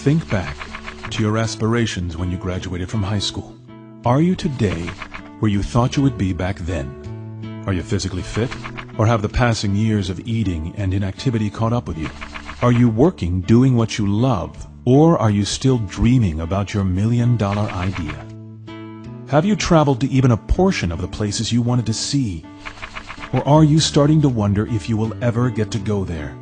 Think back to your aspirations when you graduated from high school. Are you today where you thought you would be back then? Are you physically fit, or have the passing years of eating and inactivity caught up with you? Are you working doing what you love, or are you still dreaming about your million-dollar idea? Have you traveled to even a portion of the places you wanted to see? Or are you starting to wonder if you will ever get to go there?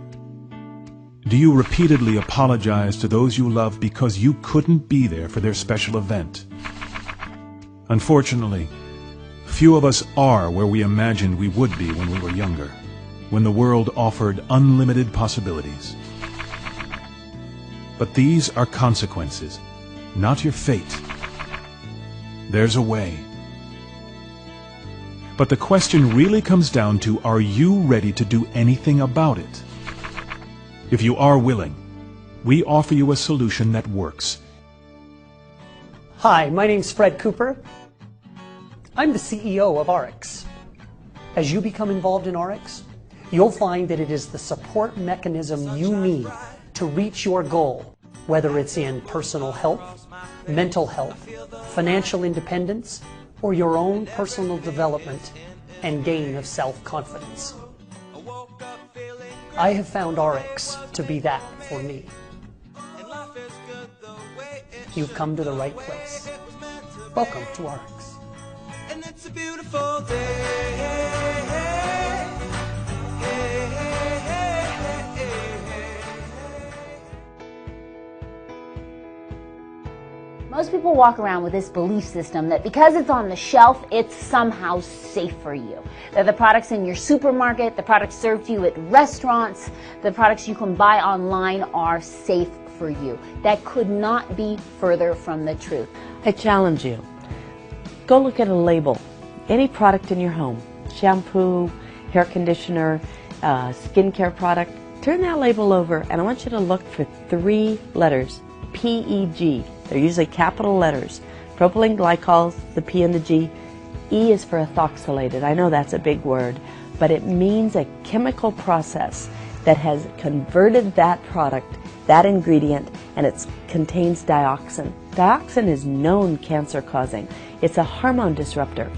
Do you repeatedly apologize to those you love because you couldn't be there for their special event? Unfortunately, few of us are where we imagined we would be when we were younger, when the world offered unlimited possibilities. But these are consequences, not your fate. There's a way. But the question really comes down to, are you ready to do anything about it? If you are willing, we offer you a solution that works. Hi, my name's Fred Cooper. I'm the CEO of Ariix. As you become involved in Ariix, you'll find that it is the support mechanism you need to reach your goal, whether it's in personal health, mental health, financial independence, or your own personal development and gain of self-confidence. I have found Ariix to be that for me. You've come to the right place. Welcome to Ariix. And it's a beautiful day. Most people walk around with this belief system that because it's on the shelf, it's somehow safe for you. That the products in your supermarket, the products served to you at restaurants, the products you can buy online are safe for you. That could not be further from the truth. I challenge you. Go look at a label. Any product in your home, shampoo, hair conditioner, skincare product, turn that label over and I want you to look for 3 letters, PEG. They're usually capital letters. Propylene glycols, the P and the G. E is for ethoxylated. I know that's a big word, but it means a chemical process that has converted that product, that ingredient, and it contains dioxin. Dioxin is known cancer-causing. It's a hormone disruptor.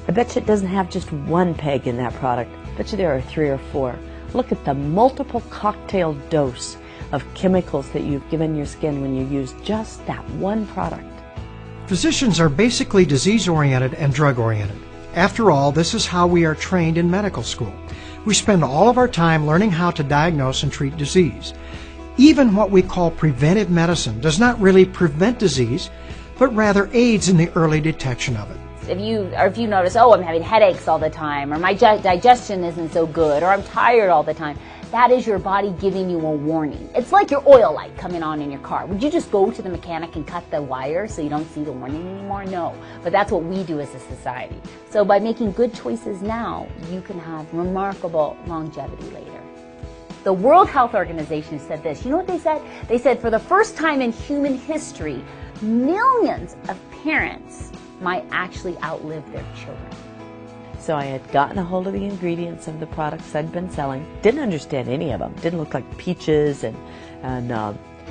I bet you it doesn't have just 1 peg in that product. I bet you there are 3 or 4. Look at the multiple cocktail dose of chemicals that you've given your skin when you use just that 1 product. Physicians are basically disease-oriented and drug-oriented. After all, this is how we are trained in medical school. We spend all of our time learning how to diagnose and treat disease. Even what we call preventive medicine does not really prevent disease, but rather aids in the early detection of it. If you notice, oh, I'm having headaches all the time, or my digestion isn't so good, or I'm tired all the time, that is your body giving you a warning. It's like your oil light coming on in your car. Would you just go to the mechanic and cut the wire so you don't see the warning anymore? No, but that's what we do as a society. So by making good choices now, you can have remarkable longevity later. The World Health Organization said this. You know what they said? They said for the first time in human history, millions of parents might actually outlive their children. So I had gotten a hold of the ingredients of the products I'd been selling. Didn't understand any of them. Didn't look like peaches and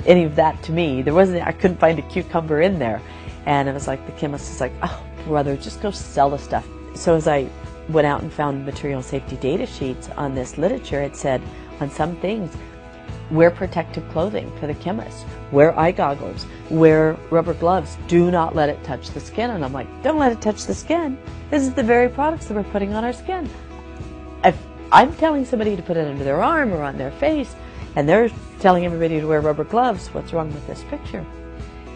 any of that to me. I couldn't find a cucumber in there. And it was like the chemist was like, oh brother, just go sell the stuff. So as I went out and found material safety data sheets on this literature, it said on some things, wear protective clothing for the chemist, wear eye goggles, wear rubber gloves, do not let it touch the skin. And I'm like, don't let it touch the skin. This is the very products that we're putting on our skin. If I'm telling somebody to put it under their arm or on their face, and they're telling everybody to wear rubber gloves, what's wrong with this picture?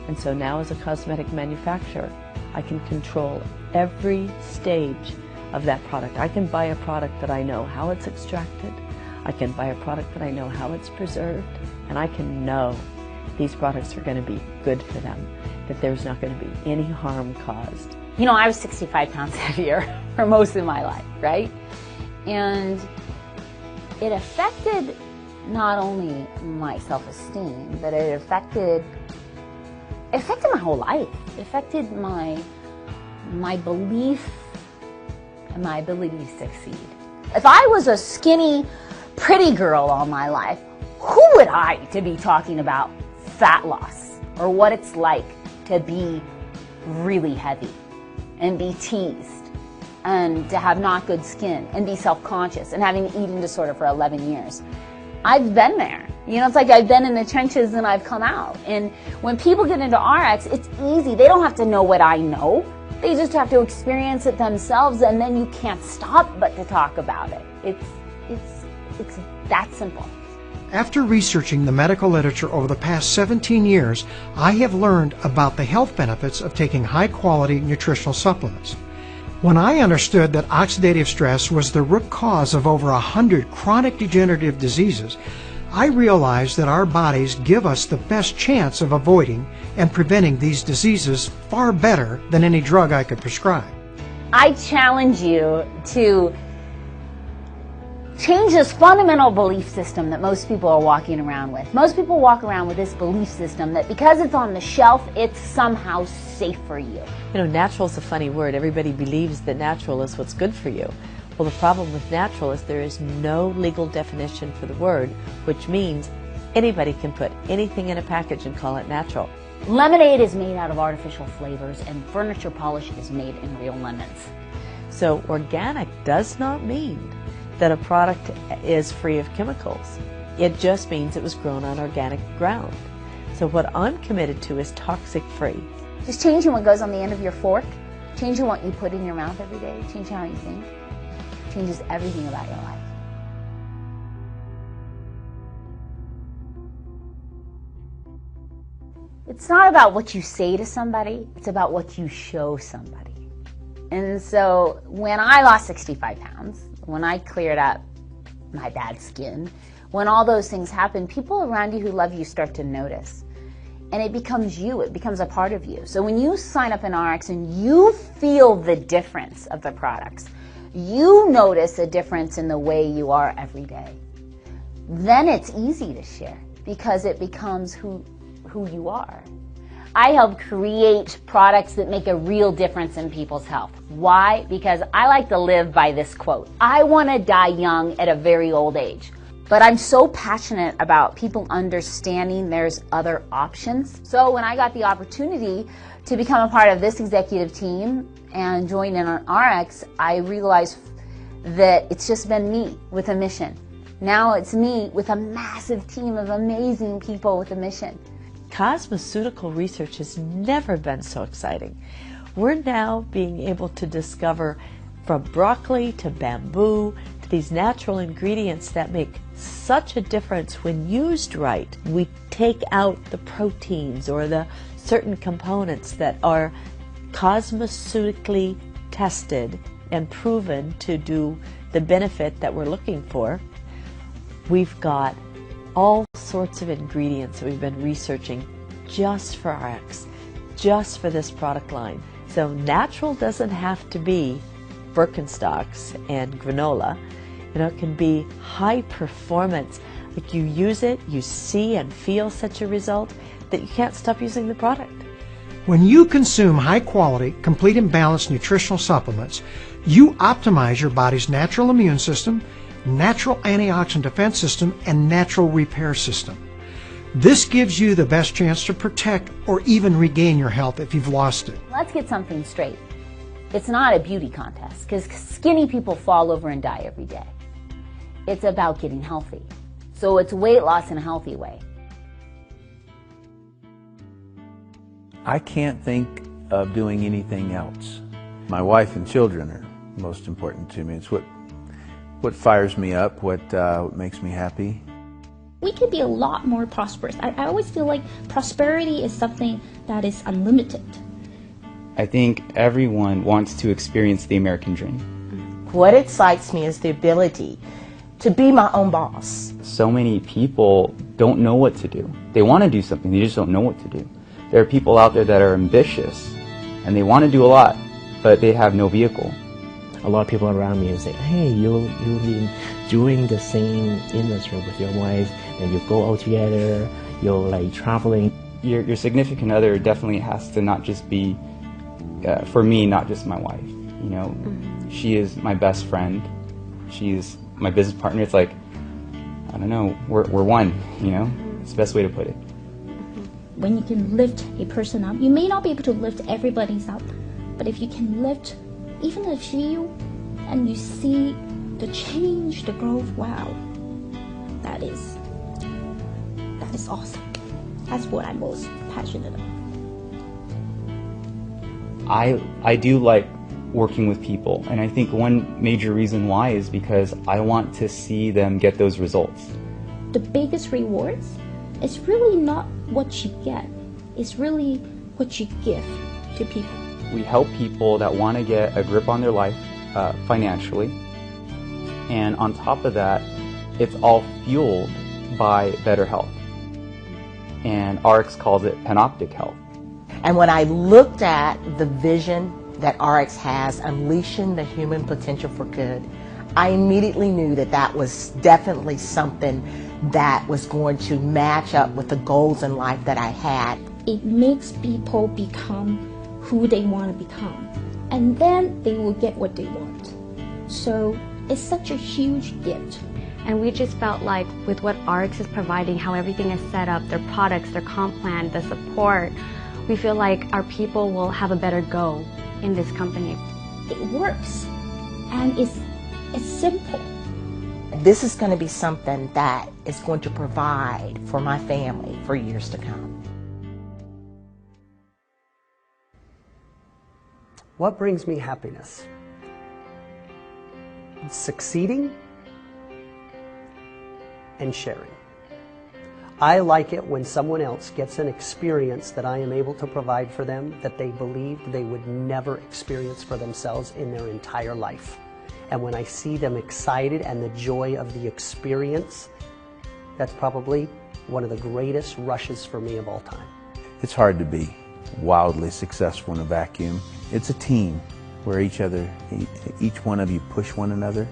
And so now as a cosmetic manufacturer, I can control every stage of that product. I can buy a product that I know how it's extracted. I can buy a product that I know how it's preserved, and I can know these products are going to be good for them, that there's not going to be any harm caused. You know, I was 65 pounds heavier for most of my life, right? And it affected not only my self-esteem, but it affected my whole life. It affected my belief and my ability to succeed. If I was a skinny, pretty girl all my life, who would I to be talking about fat loss or what it's like to be really heavy and be teased and to have not good skin and be self-conscious and having an eating disorder for 11 years. I've been there. You know, it's like I've been in the trenches and I've come out. And when people get into RX, it's easy. They don't have to know what I know. They just have to experience it themselves, and then you can't stop but to talk about it. It's that simple. After researching the medical literature over the past 17 years, I have learned about the health benefits of taking high-quality nutritional supplements. When I understood that oxidative stress was the root cause of over 100 chronic degenerative diseases, I realized that our bodies give us the best chance of avoiding and preventing these diseases far better than any drug I could prescribe. I challenge you to change this fundamental belief system that most people are walking around with. Most people walk around with this belief system that because it's on the shelf, it's somehow safe for you. You know, natural is a funny word. Everybody believes that natural is what's good for you. Well, the problem with natural is there is no legal definition for the word, which means anybody can put anything in a package and call it natural. Lemonade is made out of artificial flavors, and furniture polish is made in real lemons. So organic does not mean that a product is free of chemicals. It just means it was grown on organic ground. So what I'm committed to is toxic free. Just changing what goes on the end of your fork, changing what you put in your mouth every day, changing how you think, changes everything about your life. It's not about what you say to somebody, it's about what you show somebody. And so when I lost 65 pounds, when I cleared up my bad skin, when all those things happen, people around you who love you start to notice. And it becomes you, it becomes a part of you. So when you sign up in RX and you feel the difference of the products, you notice a difference in the way you are every day, then it's easy to share because it becomes who you are. I help create products that make a real difference in people's health. Why? Because I like to live by this quote. I want to die young at a very old age. But I'm so passionate about people understanding there's other options. So when I got the opportunity to become a part of this executive team and join in on RX, I realized that it's just been me with a mission. Now it's me with a massive team of amazing people with a mission. Cosmeceutical research has never been so exciting. We're now being able to discover from broccoli to bamboo to these natural ingredients that make such a difference when used right. We take out the proteins or the certain components that are cosmeceutically tested and proven to do the benefit that we're looking for. We've got all sorts of ingredients that we've been researching just for RX, just for this product line. So natural doesn't have to be Birkenstocks and granola. You know, it can be high performance. Like you use it, you see and feel such a result that you can't stop using the product. When you consume high-quality, complete and balanced nutritional supplements, you optimize your body's natural immune system, natural antioxidant defense system, and natural repair system. This gives you the best chance to protect or even regain your health if you've lost it. Let's get something straight. It's not a beauty contest because skinny people fall over and die every day. It's about getting healthy. So it's weight loss in a healthy way. I can't think of doing anything else. My wife and children are most important to me. It's what fires me up, what makes me happy. We could be a lot more prosperous. I always feel like prosperity is something that is unlimited. I think everyone wants to experience the American dream. What excites me is the ability to be my own boss. So many people don't know what to do. They want to do something, they just don't know what to do. There are people out there that are ambitious and they want to do a lot, but they have no vehicle. A lot of people around me say, hey, you've been doing the same industry with your wife, and you go out together, you're like traveling. Your significant other definitely has to not just be, for me, not just my wife. You know, she is my best friend. She's my business partner. It's like, I don't know, we're one, you know? It's the best way to put it. when you can lift a person up, you may not be able to lift everybody's up, but if you can lift even a few and you see the change, the growth, wow, that is awesome. That's what I'm most passionate about. I do like working with people, and I think one major reason why is because I want to see them get those results. The biggest rewards is really not what you get, it's really what you give to people. We help people that want to get a grip on their life financially, and on top of that, it's all fueled by better health. And Ariix calls it panoptic health. And when I looked at the vision that Ariix has, unleashing the human potential for good, I immediately knew that that was definitely something that was going to match up with the goals in life that I had. It makes people become who they want to become, and then they will get what they want. So it's such a huge gift. And we just felt like with what Ariix is providing, how everything is set up, their products, their comp plan, the support, we feel like our people will have a better go in this company. It works, and it's simple. This is going to be something that is going to provide for my family for years to come. What brings me happiness? Succeeding and sharing. I like it when someone else gets an experience that I am able to provide for them that they believed they would never experience for themselves in their entire life. And when I see them excited and the joy of the experience, that's probably one of the greatest rushes for me of all time. It's hard to be wildly successful in a vacuum. It's a team where each one of you push one another,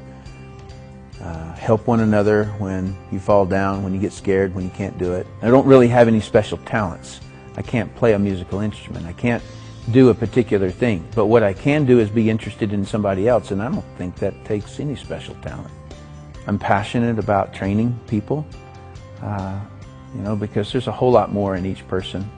help one another when you fall down, when you get scared, when you can't do it. I don't really have any special talents. I can't play a musical instrument. I can't do a particular thing. But what I can do is be interested in somebody else, and I don't think that takes any special talent. I'm passionate about training people, because there's a whole lot more in each person.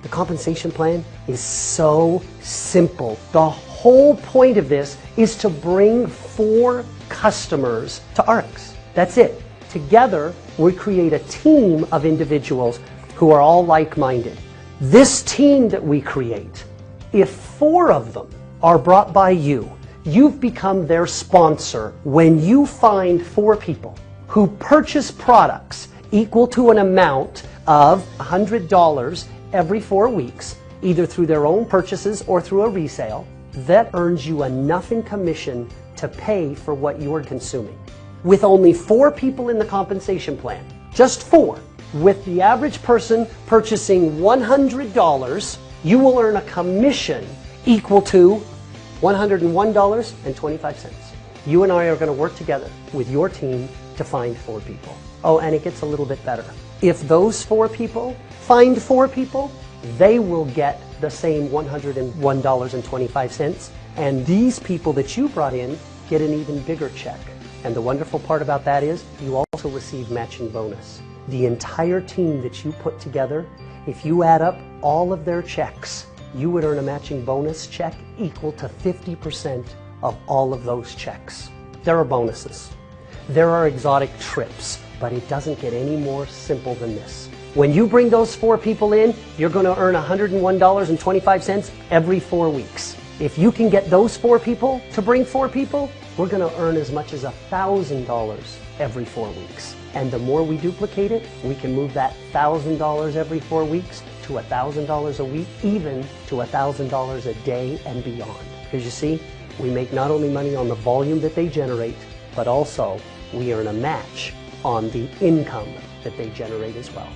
The compensation plan is so simple. The whole point of this is to bring 4 customers to Ariix. That's it. Together, we create a team of individuals who are all like-minded. This team that we create, if 4 of them are brought by you, you've become their sponsor when you find 4 people who purchase products equal to an amount of $100 every 4 weeks, either through their own purchases or through a resale. That earns you enough in commission to pay for what you're consuming. With only 4 people in the compensation plan, just 4, with the average person purchasing $100, you will earn a commission equal to $101.25. You and I are going to work together with your team to find 4 people. Oh, and it gets a little bit better. If those 4 people find 4 people, they will get the same $101.25, and these people that you brought in get an even bigger check. And the wonderful part about that is you also receive matching bonus. The entire team that you put together, if you add up all of their checks, you would earn a matching bonus check equal to 50% of all of those checks. There are bonuses. There are exotic trips, but it doesn't get any more simple than this. When you bring those 4 people in, you're going to earn $101.25 every 4 weeks. If you can get those 4 people to bring 4 people, we're going to earn as much as $1,000 every 4 weeks. And the more we duplicate it, we can move that $1,000 every 4 weeks to $1,000 a week, even to $1,000 a day and beyond. Because you see, we make not only money on the volume that they generate, but also we earn a match on the income that they generate as well.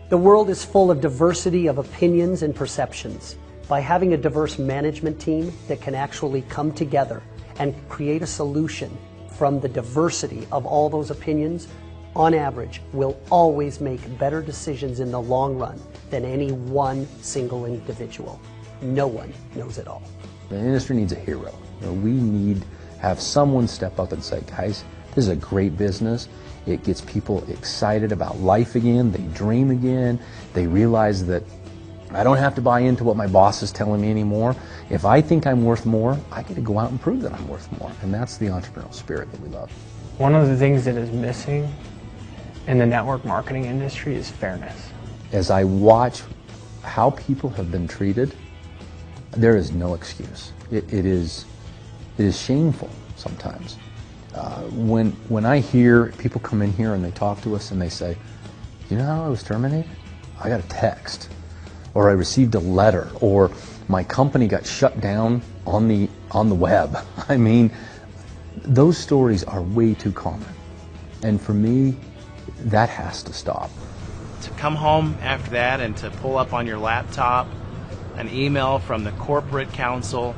The world is full of diversity of opinions and perceptions. By having a diverse management team that can actually come together and create a solution from the diversity of all those opinions, on average, we'll always make better decisions in the long run than any one single individual. No one knows it all. The industry needs a hero. We need to have someone step up and say, guys, this This is a great business. It gets people excited about life again. They dream again. They realize that I don't have to buy into what my boss is telling me anymore. If I think I'm worth more, I get to go out and prove that I'm worth more. And that's the entrepreneurial spirit that we love. One of the things that is missing in the network marketing industry is fairness. As I watch how people have been treated, there is no excuse. It is shameful sometimes. When I hear people come in here and they talk to us and they say, you know how I was terminated? I got a text, or I received a letter, or my company got shut down on the web. I mean, those stories are way too common. And for me, that has to stop. To come home after that and to pull up on your laptop an email from the corporate counsel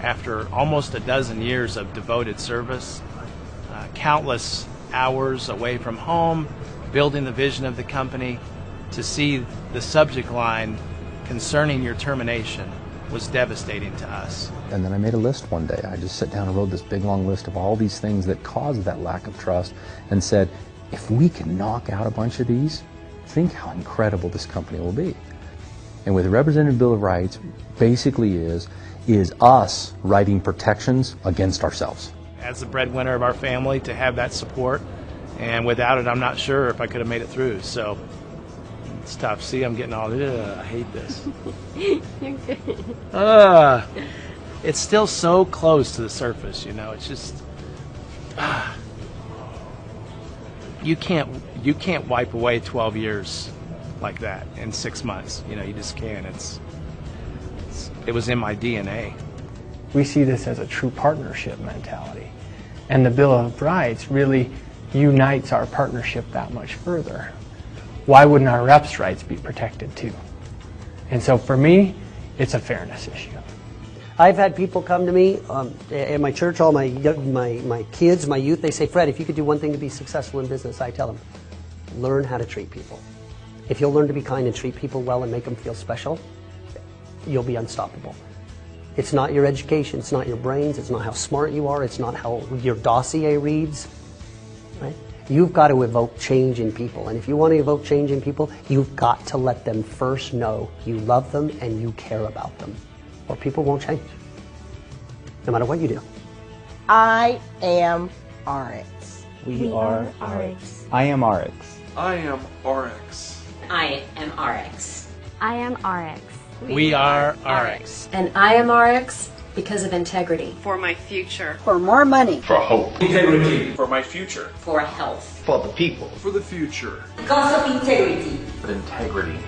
after almost a dozen years of devoted service, countless hours away from home, building the vision of the company, to see the subject line concerning your termination was devastating to us. And then I made a list one day. I just sat down and wrote this big long list of all these things that caused that lack of trust and said, if we can knock out a bunch of these, think how incredible this company will be. And with the Representative Bill of Rights basically is us writing protections against ourselves. As the breadwinner of our family, to have that support, and without it I'm not sure if I could have made it through. So it's tough. See, I'm getting all, I hate this. You're good. It's still so close to the surface, you know. It's just you can't wipe away 12 years like that in 6 months. You know, you just can't. It was in my DNA. We see this as a true partnership mentality. And the Bill of Rights really unites our partnership that much further. Why wouldn't our reps' rights be protected too? And so for me, it's a fairness issue. I've had people come to me at my church, all my kids, my youth, they say, Fred, if you could do one thing to be successful in business, I tell them, learn how to treat people. If you'll learn to be kind and treat people well and make them feel special, you'll be unstoppable. It's not your education, it's not your brains, it's not how smart you are, it's not how your dossier reads. Right? You've got to evoke change in people, and if you want to evoke change in people, you've got to let them first know you love them and you care about them, or people won't change, no matter what you do. I am Ariix. We are Ariix. I am Ariix. I am Ariix. I am Ariix. I am Ariix. We are Ariix. And I am Ariix because of integrity. For my future. For more money. For hope. Integrity. For my future. For health. For the people. For the future. Because of integrity. For integrity.